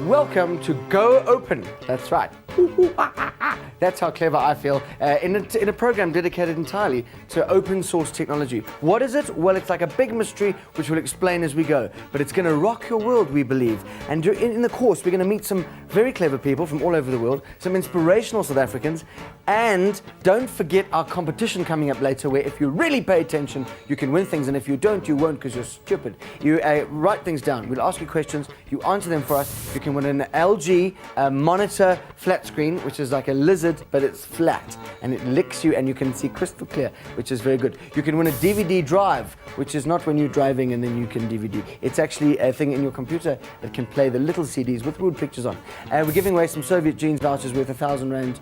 Welcome to Go Open. That's right. That's how clever I feel in a program dedicated entirely to open source technology. What is it? Well, it's like a big mystery which we'll explain as we go. But it's going to rock your world, we believe. And in the course, we're going to meet some very clever people from all over the world, some inspirational South Africans, and don't forget our competition coming up later, where if you really pay attention, you can win things, and if you don't, you won't because you're stupid. You write things down. We'll ask you questions. You answer them for us. You can win an LG monitor flat screen, which is like a lizard, but it's flat, and it licks you, and you can see crystal clear, which is very good. You can win a DVD drive, which is not when you're driving and then you can DVD. It's actually a thing in your computer that can play the little CDs with wood pictures on. We're giving away some Soviet jeans vouchers worth 1,000 rand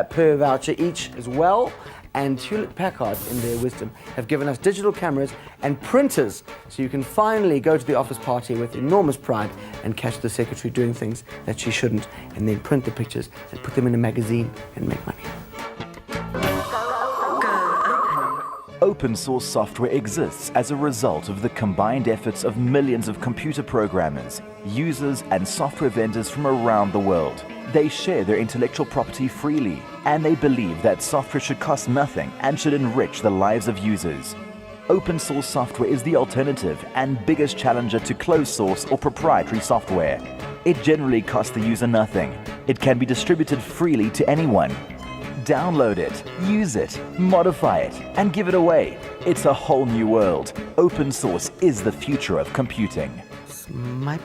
per voucher each as well. And Hewlett-Packard, in their wisdom, have given us digital cameras and printers, so you can finally go to the office party with enormous pride and catch the secretary doing things that she shouldn't, and then print the pictures and put them in a magazine and make money. Open source software exists as a result of the combined efforts of millions of computer programmers, users, and software vendors from around the world. They share their intellectual property freely, and they believe that software should cost nothing and should enrich the lives of users. Open source software is the alternative and biggest challenger to closed source or proprietary software. It generally costs the user nothing. It can be distributed freely to anyone. Download it, use it, modify it, and give it away. It's a whole new world. Open source is the future of computing. My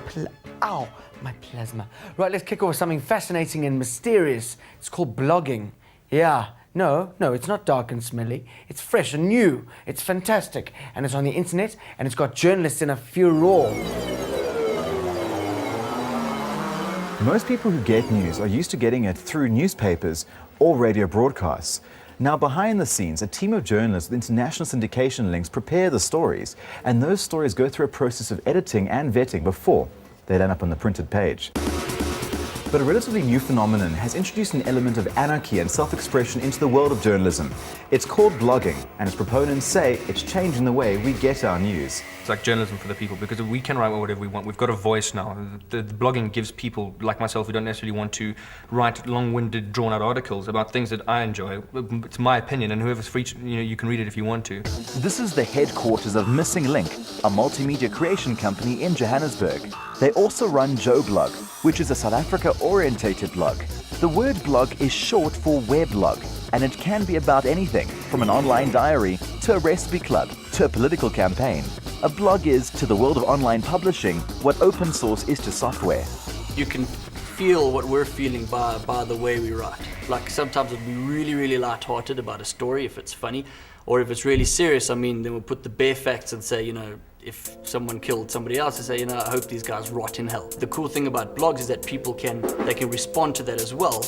plasma. Right, let's kick off with something fascinating and mysterious. It's called blogging. Yeah, no, it's not dark and smelly. It's fresh and new. It's fantastic. And it's on the internet, and it's got journalists in a furore. Most people who get news are used to getting it through newspapers or radio broadcasts. Now, behind the scenes, a team of journalists with international syndication links prepare the stories, and those stories go through a process of editing and vetting before they land up on the printed page. But a relatively new phenomenon has introduced an element of anarchy and self-expression into the world of journalism. It's called blogging, and its proponents say it's changing the way we get our news. It's like journalism for the people, because we can write whatever we want. We've got a voice now. The blogging gives people like myself who don't necessarily want to write long-winded, drawn-out articles about things that I enjoy. It's my opinion, and whoever's free, you can read it if you want to. This is the headquarters of Missing Link, a multimedia creation company in Johannesburg. They also run Joe Blog, which is a South Africa-orientated blog. The word blog is short for weblog, and it can be about anything, from an online diary to a recipe club to a political campaign. A blog is, to the world of online publishing, what open source is to software. You can feel what we're feeling by the way we write. Like sometimes it'll be really, really light-hearted about a story if it's funny, or if it's really serious, then we'll put the bare facts and say, if someone killed somebody else, to say, I hope these guys rot in hell. The cool thing about blogs is that people can respond to that as well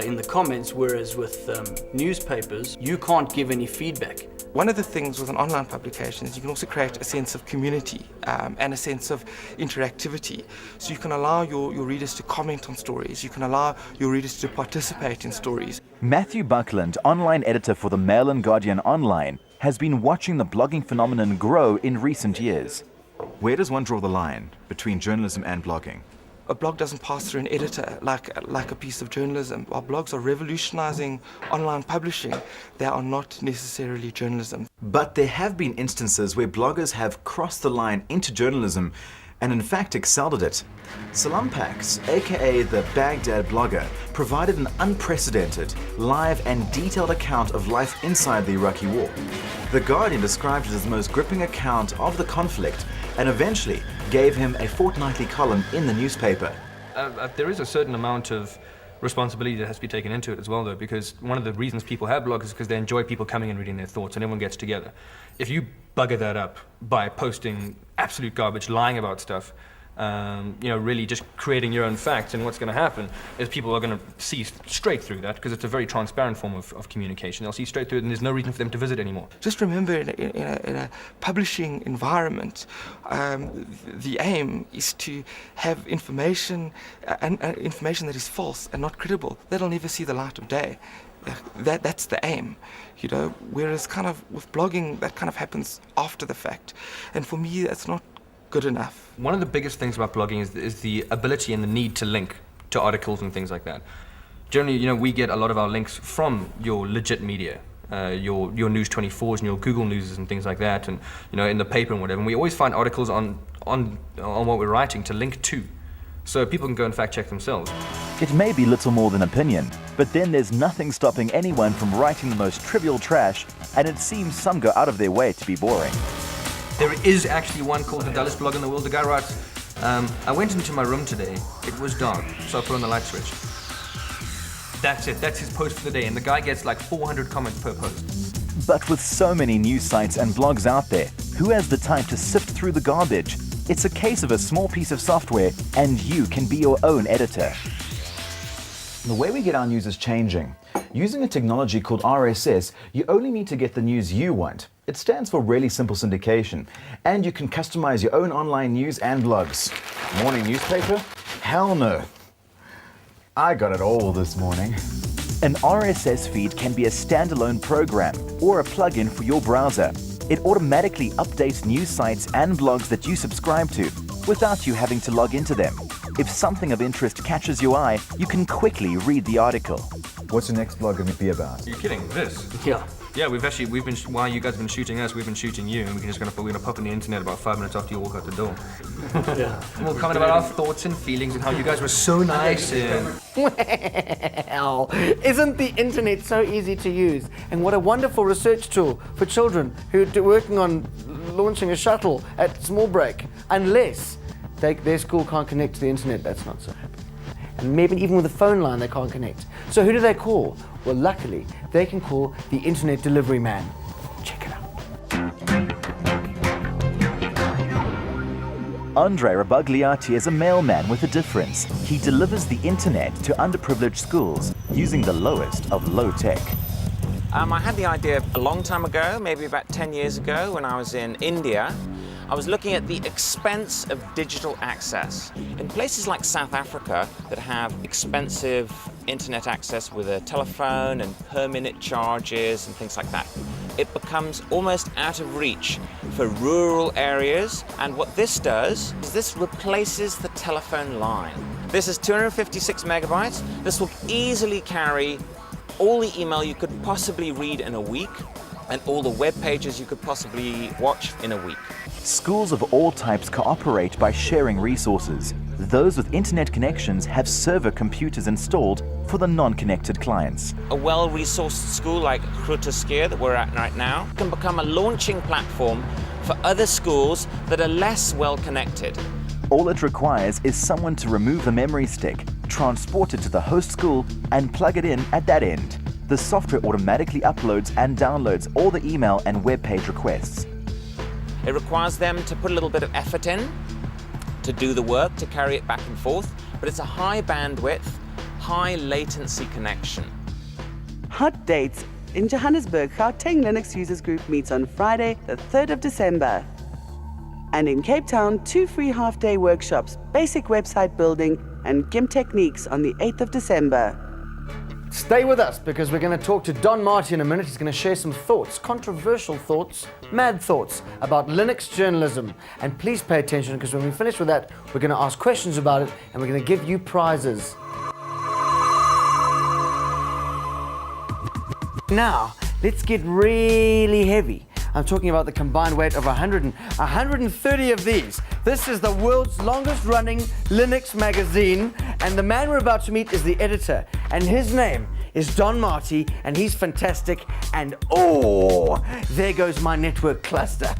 in the comments, whereas with newspapers, you can't give any feedback. One of the things with an online publication is you can also create a sense of community and a sense of interactivity. So you can allow your readers to comment on stories, you can allow your readers to participate in stories. Matthew Buckland, online editor for the Mail and Guardian Online, has been watching the blogging phenomenon grow in recent years. Where does one draw the line between journalism and blogging? A blog doesn't pass through an editor like a piece of journalism. While blogs are revolutionizing online publishing, they are not necessarily journalism. But there have been instances where bloggers have crossed the line into journalism and in fact excelled at it. Salam Pax, aka the Baghdad blogger, provided an unprecedented, live and detailed account of life inside the Iraqi war. The Guardian described it as the most gripping account of the conflict and eventually gave him a fortnightly column in the newspaper. There is a certain amount of responsibility that has to be taken into it as well, though, because one of the reasons people have blogs is because they enjoy people coming and reading their thoughts, and everyone gets together. If you bugger that up by posting absolute garbage, lying about stuff, really just creating your own facts, and what's going to happen is people are going to see straight through that, because it's a very transparent form of communication. They'll see straight through it, and there's no reason for them to visit anymore. Just remember, in a publishing environment, the aim is to have information information that is false and not credible. That'll never see the light of day. That's the aim, whereas kind of with blogging, that kind of happens after the fact. And for me, that's not good enough. One of the biggest things about blogging is the ability and the need to link to articles and things like that. Generally, we get a lot of our links from your legit media, your News 24s and your Google News and things like that, and in the paper and whatever. And we always find articles on what we're writing to link to, so people can go and fact check themselves. It may be little more than opinion, but then there's nothing stopping anyone from writing the most trivial trash, and it seems some go out of their way to be boring. There is actually one called the dullest blog in the world. The guy writes, I went into my room today, it was dark, so I put on the light switch. That's it, that's his post for the day, and the guy gets like 400 comments per post. But with so many news sites and blogs out there, who has the time to sift through the garbage? It's a case of a small piece of software, and you can be your own editor. The way we get our news is changing. Using a technology called RSS, you only need to get the news you want. It stands for really simple syndication, and you can customize your own online news and blogs. Morning newspaper? Hell no. I got it all this morning. An RSS feed can be a standalone program or a plugin for your browser. It automatically updates news sites and blogs that you subscribe to without you having to log into them. If something of interest catches your eye, you can quickly read the article. What's the next blog going to be about? Are you kidding? This? Yeah. Yeah, we've been, while you guys have been shooting us, we've been shooting you, and we're gonna pop on the internet about 5 minutes after you walk out the door. Yeah. And we'll comment about our thoughts and feelings and how you guys were so nice and... Well, isn't the internet so easy to use? And what a wonderful research tool for children who are working on launching a shuttle at small break. Unless their school can't connect to the internet, that's not so happy. And maybe even with a phone line they can't connect. So who do they call? Well, luckily, they can call the internet delivery man. Check it out. Andre Rabagliati is a mailman with a difference. He delivers the internet to underprivileged schools using the lowest of low tech. I had the idea a long time ago, maybe about 10 years ago, when I was in India. I was looking at the expense of digital access. In places like South Africa that have expensive internet access with a telephone and per minute charges and things like that, it becomes almost out of reach for rural areas. And what this does is this replaces the telephone line. This is 256 megabytes. This will easily carry all the email you could possibly read in a week and all the web pages you could possibly watch in a week. Schools of all types cooperate by sharing resources. Those with internet connections have server computers installed for the non-connected clients. A well-resourced school like Grooteskier that we're at right now can become a launching platform for other schools that are less well-connected. All it requires is someone to remove the memory stick, transport it to the host school, and plug it in at that end. The software automatically uploads and downloads all the email and web page requests. It requires them to put a little bit of effort in to do the work, to carry it back and forth, but it's a high bandwidth, high latency connection. Hot dates. In Johannesburg, Gauteng Linux Users Group meets on Friday, the 3rd of December. And in Cape Town, 2 free half-day workshops, basic website building and GIMP techniques on the 8th of December. Stay with us because we're going to talk to Don Marty in a minute. He's going to share some thoughts, controversial thoughts, mad thoughts about Linux journalism. And please pay attention because when we finish with that, we're going to ask questions about it and we're going to give you prizes. Now, let's get really heavy. I'm talking about the combined weight of 130 of these. This is the world's longest running Linux magazine, and the man we're about to meet is the editor, and his name is Don Marty, and he's fantastic, and oh, there goes my network cluster.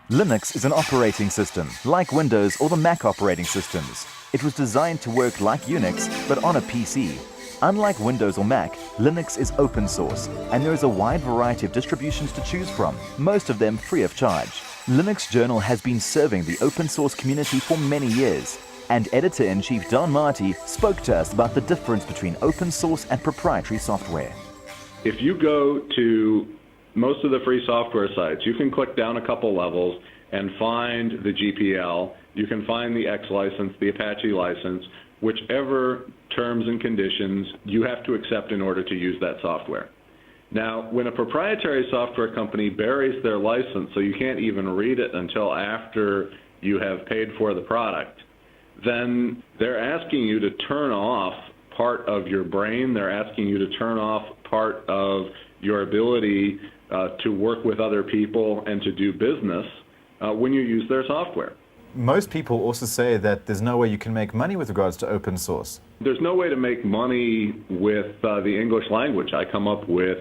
Linux is an operating system, like Windows or the Mac operating systems. It was designed to work like Unix, but on a PC. Unlike Windows or Mac, Linux is open source, and there is a wide variety of distributions to choose from, most of them free of charge. Linux Journal has been serving the open source community for many years, and Editor-in-Chief Don Marty spoke to us about the difference between open source and proprietary software. If you go to most of the free software sites, you can click down a couple levels and find the GPL, you can find the X license, the Apache license, whichever terms and conditions you have to accept in order to use that software. Now, when a proprietary software company buries their license so you can't even read it until after you have paid for the product, then they're asking you to turn off part of your brain. They're asking you to turn off part of your ability to work with other people and to do business when you use their software. Most people also say that there's no way you can make money with regards to open source. There's no way to make money with the English language. I come up with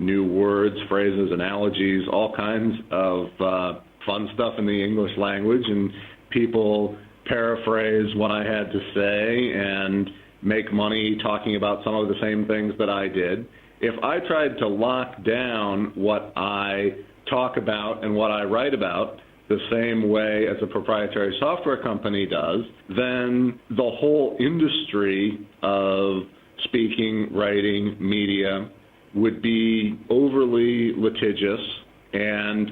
new words, phrases, analogies, all kinds of fun stuff in the English language, and people paraphrase what I had to say and make money talking about some of the same things that I did. If I tried to lock down what I talk about and what I write about the same way as a proprietary software company does, then the whole industry of speaking, writing, media would be overly litigious, and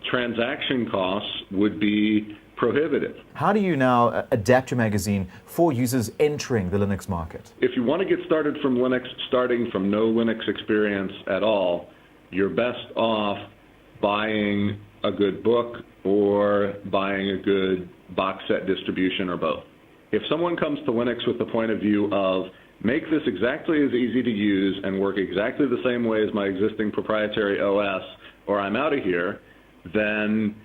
transaction costs would be prohibitive. How do you now adapt your magazine for users entering the Linux market? If you want to get started from Linux, starting from no Linux experience at all, you're best off buying a good book or buying a good box set distribution or both. If someone comes to Linux with the point of view of make this exactly as easy to use and work exactly the same way as my existing proprietary OS, or I'm out of here, then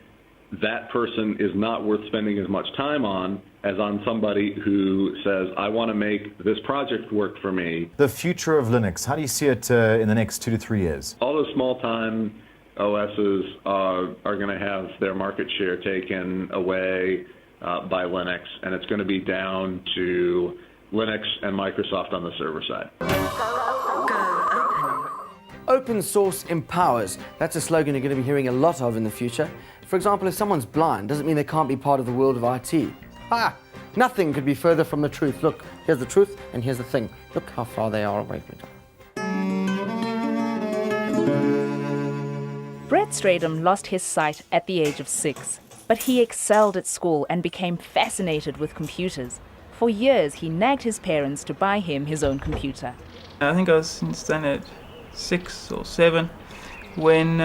that person is not worth spending as much time on as on somebody who says, I want to make this project work for me. The future of Linux, how do you see it in the next 2 to 3 years? All those small-time OSs are going to have their market share taken away by Linux, and it's going to be down to Linux and Microsoft on the server side. Open source empowers. That's a slogan you're going to be hearing a lot of in the future. For example, if someone's blind, doesn't mean they can't be part of the world of IT. Nothing could be further from the truth. Look, here's the truth, and here's the thing. Look how far they are away from each other. Brett Stradom lost his sight at the age of 6, but he excelled at school and became fascinated with computers. For years, he nagged his parents to buy him his own computer. I think I was in standard 6 or 7 when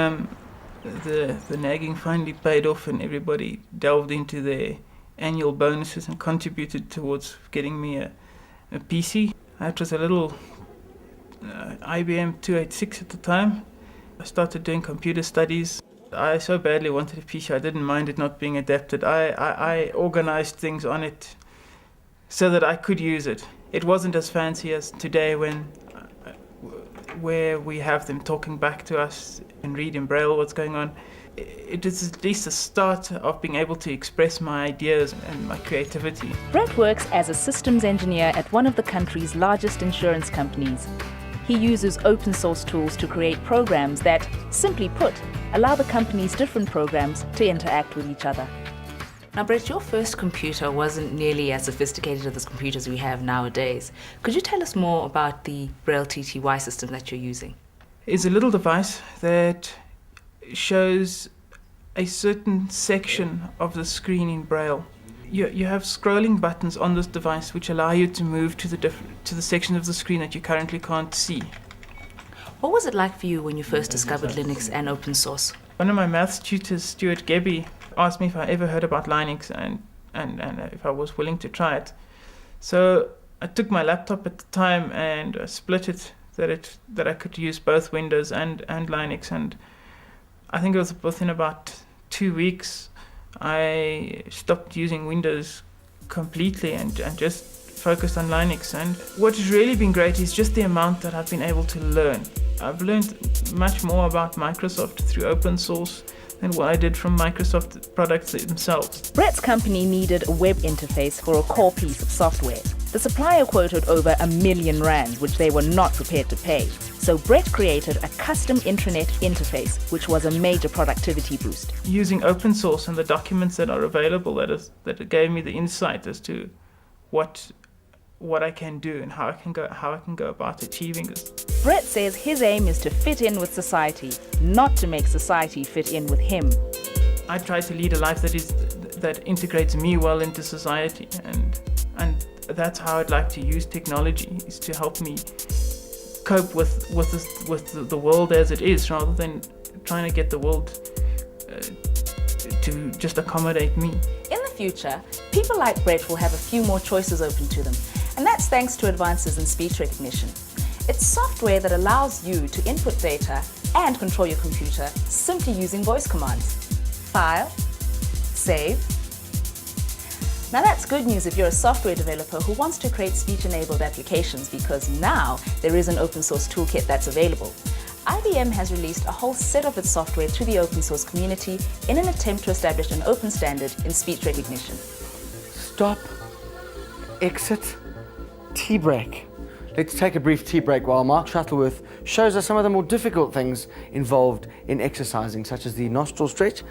the nagging finally paid off and everybody delved into their annual bonuses and contributed towards getting me a PC. That was a little IBM 286 at the time. I started doing computer studies. I so badly wanted a PC, I didn't mind it not being adapted. I organized things on it so that I could use it. It wasn't as fancy as today where we have them talking back to us and read in Braille what's going on. It is at least a start of being able to express my ideas and my creativity. Brett works as a systems engineer at one of the country's largest insurance companies. He uses open source tools to create programs that, simply put, allow the company's different programs to interact with each other. Now, Brett, your first computer wasn't nearly as sophisticated as the computers we have nowadays. Could you tell us more about the Braille TTY system that you're using? It's a little device that shows a certain section of the screen in Braille. You have scrolling buttons on this device which allow you to move to the section of the screen that you currently can't see. What was it like for you when you first discovered Linux and open source? One of my maths tutors, Stuart Gebby, asked me if I ever heard about Linux and if I was willing to try it. So I took my laptop at the time and split it that I could use both Windows and Linux, and I think it was within about 2 weeks I stopped using Windows completely and just focused on Linux. And what has really been great is just the amount that I've been able to learn. I've learned much more about Microsoft through open source than what I did from Microsoft products themselves. Brett's company needed a web interface for a core piece of software. The supplier quoted over R1 million, which they were not prepared to pay. So Brett created a custom intranet interface, which was a major productivity boost. Using open source and the documents that are available, that gave me the insight as to what I can do and how I can go about achieving this. Brett says his aim is to fit in with society, not to make society fit in with him. I try to lead a life that integrates me well into society, and that's how I'd like to use technology, is to help me cope with the world as it is, rather than trying to get the world to just accommodate me. In the future, people like Brett will have a few more choices open to them, and that's thanks to advances in speech recognition. It's software that allows you to input data and control your computer simply using voice commands. File, save. Now that's good news if you're a software developer who wants to create speech-enabled applications, because now there is an open source toolkit that's available. IBM has released a whole set of its software to the open source community in an attempt to establish an open standard in speech recognition. Stop, exit, tea break. Let's take a brief tea break while Mark Shuttleworth shows us some of the more difficult things involved in exercising, such as the nostril stretch.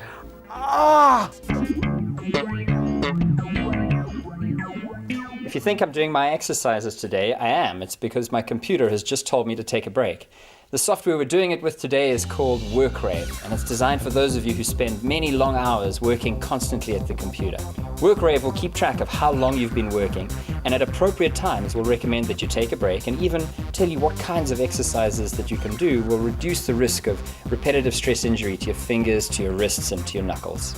If you think I'm doing my exercises today, I am. It's because my computer has just told me to take a break. The software we're doing it with today is called WorkRave, and it's designed for those of you who spend many long hours working constantly at the computer. WorkRave will keep track of how long you've been working, and at appropriate times will recommend that you take a break, and even tell you what kinds of exercises that you can do will reduce the risk of repetitive stress injury to your fingers, to your wrists, and to your knuckles.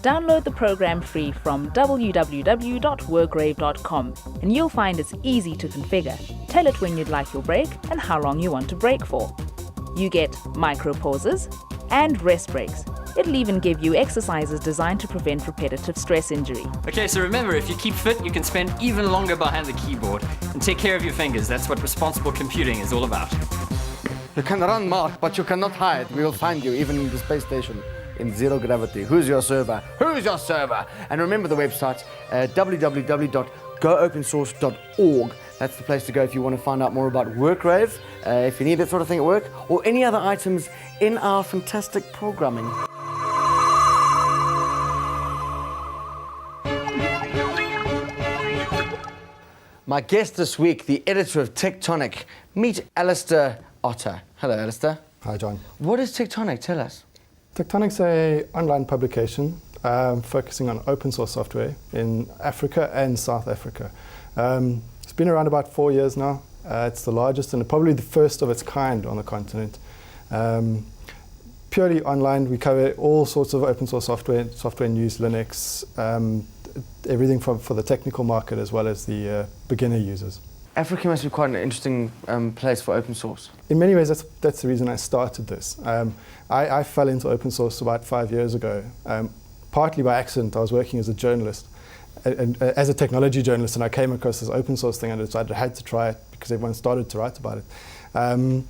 Download the program free from www.workrave.com, and you'll find it's easy to configure. Tell it when you'd like your break and how long you want to break for. You get micro pauses and rest breaks. It'll even give you exercises designed to prevent repetitive stress injury. Okay, so remember, if you keep fit, you can spend even longer behind the keyboard. And take care of your fingers. That's what responsible computing is all about. You can run, Mark, but you cannot hide. We will find you, even in the space station, in zero gravity. Who's your server? Who's your server? And remember the website, www.goopensource.org. That's the place to go if you want to find out more about WorkRave, if you need that sort of thing at work, or any other items in our fantastic programming. My guest this week, the editor of Tectonic. Meet Alistair Otter. Hello, Alistair. Hi, John. What is Tectonic? Tell us. Tectonic's an online publication focusing on open source software in Africa and South Africa. It's been around about 4 years now. It's the largest and probably the first of its kind on the continent. Purely online, we cover all sorts of open source software news, Linux, everything for the technical market as well as the beginner users. Africa must be quite an interesting place for open source. In many ways, that's the reason I started this. I fell into open source about 5 years ago, partly by accident. I was working as a journalist, as a technology journalist, and I came across this open source thing and I decided I had to try it because everyone started to write about it. And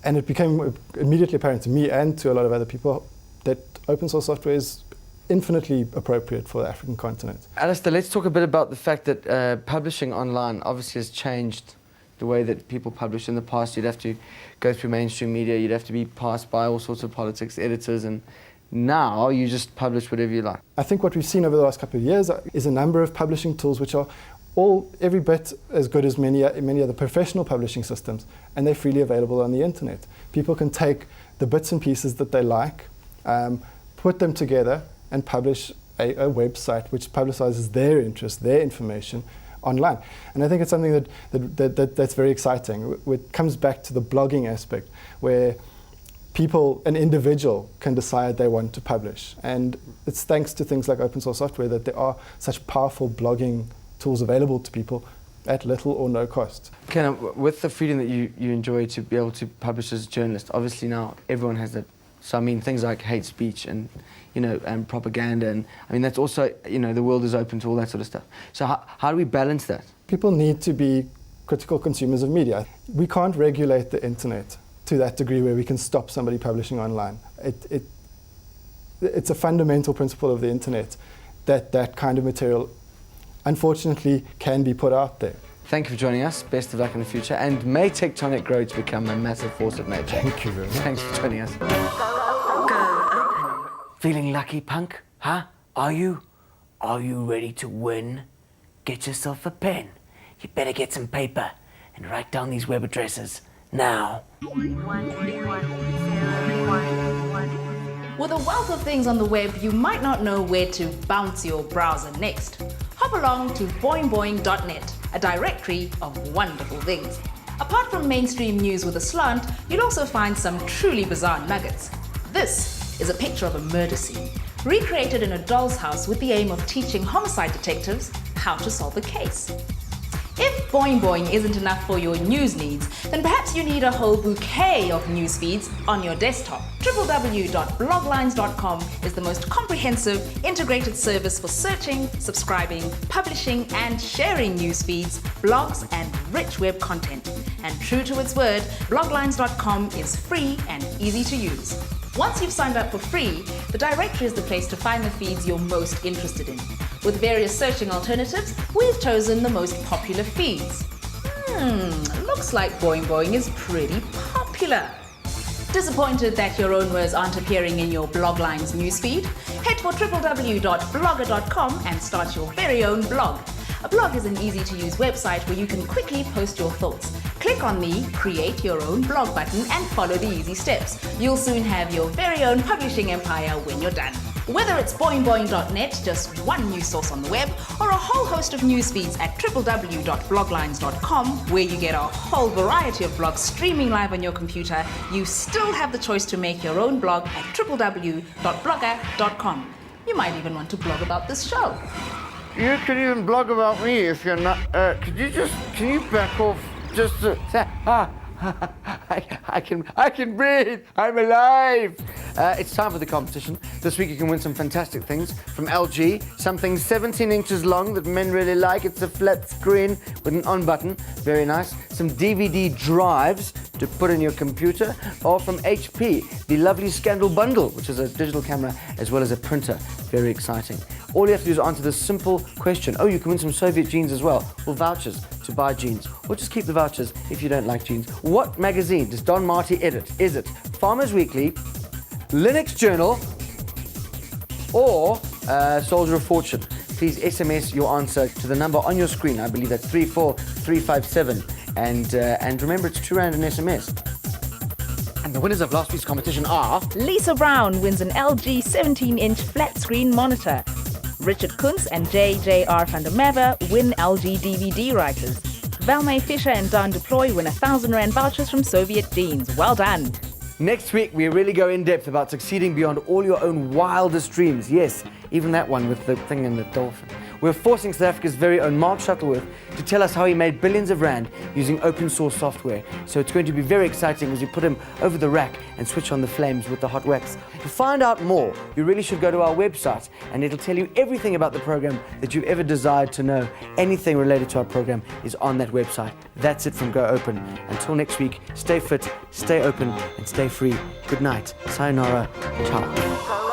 it became immediately apparent to me and to a lot of other people that open source software is infinitely appropriate for the African continent. Alistair, let's talk a bit about the fact that publishing online obviously has changed the way that people publish. In the past, you'd have to go through mainstream media, you'd have to be passed by all sorts of politics editors, and now you just publish whatever you like. I think what we've seen over the last couple of years is a number of publishing tools which are every bit as good as many other professional publishing systems, and they're freely available on the internet. People can take the bits and pieces that they like, put them together, and publish a website which publicizes their interest, their information online. And I think it's something that's very exciting. It comes back to the blogging aspect, where an individual can decide they want to publish. And it's thanks to things like open source software that there are such powerful blogging tools available to people at little or no cost. Ken, with the freedom that you enjoy to be able to publish as a journalist, obviously now everyone has that. So I mean, things like hate speech and and propaganda, and I mean that's also the world is open to all that sort of stuff. So how do we balance that? People need to be critical consumers of media. We can't regulate the internet to that degree where we can stop somebody publishing online. It's a fundamental principle of the internet that kind of material, unfortunately, can be put out there. Thank you for joining us. Best of luck in the future, and may Tectonic grow to become a massive force of nature. Thank you very much. Thanks for joining us. Feeling lucky, punk? Huh? Are you? Are you ready to win? Get yourself a pen. You better get some paper and write down these web addresses now. With a wealth of things on the web, you might not know where to bounce your browser next. Hop along to boingboing.net, a directory of wonderful things. Apart from mainstream news with a slant, you'll also find some truly bizarre nuggets. This is a picture of a murder scene, recreated in a doll's house with the aim of teaching homicide detectives how to solve a case. If Boing Boing isn't enough for your news needs, then perhaps you need a whole bouquet of news feeds on your desktop. www.bloglines.com is the most comprehensive, integrated service for searching, subscribing, publishing, and sharing news feeds, blogs, and rich web content. And true to its word, bloglines.com is free and easy to use. Once you've signed up for free, the directory is the place to find the feeds you're most interested in. With various searching alternatives, we've chosen the most popular feeds. Looks like Boing Boing is pretty popular. Disappointed that your own words aren't appearing in your Bloglines newsfeed? Head for www.blogger.com and start your very own blog. A blog is an easy-to-use website where you can quickly post your thoughts. Click on the Create Your Own Blog button and follow the easy steps. You'll soon have your very own publishing empire when you're done. Whether it's boingboing.net, just one news source on the web, or a whole host of news feeds at www.bloglines.com, where you get a whole variety of blogs streaming live on your computer, you still have the choice to make your own blog at www.blogger.com. You might even want to blog about this show. You can even blog about me if you're not. Can you back off? Just I can breathe. I'm alive. It's time for the competition. This week you can win some fantastic things from LG. Something 17 inches long that men really like. It's a flat screen with an on button. Very nice. Some DVD drives to put in your computer. Or from HP, the lovely Scandal Bundle, which is a digital camera as well as a printer. Very exciting. All you have to do is answer this simple question. Oh, you can win some Soviet jeans as well, or vouchers to buy jeans. Or just keep the vouchers if you don't like jeans. What magazine does Don Marty edit? Is it Farmers Weekly, Linux Journal, or Soldier of Fortune? Please SMS your answer to the number on your screen. I believe that's 34357. And remember, it's £2 an SMS. And the winners of last week's competition are... Lisa Brown wins an LG 17-inch flat-screen monitor. Richard Kuntz and J.R. van der Merwe win LG DVD writers. Valmay Fisher and Dan Deploy win R1,000 vouchers from Soviet jeans. Well done. Next week, we really go in depth about succeeding beyond all your own wildest dreams. Yes, even that one with the thing and the dolphin. We're forcing South Africa's very own Mark Shuttleworth to tell us how he made billions of rand using open source software. So it's going to be very exciting as you put him over the rack and switch on the flames with the hot wax. To find out more, you really should go to our website and it'll tell you everything about the program that you've ever desired to know. Anything related to our program is on that website. That's it from Go Open. Until next week, stay fit, stay open, and stay free. Good night. Sayonara. Ciao.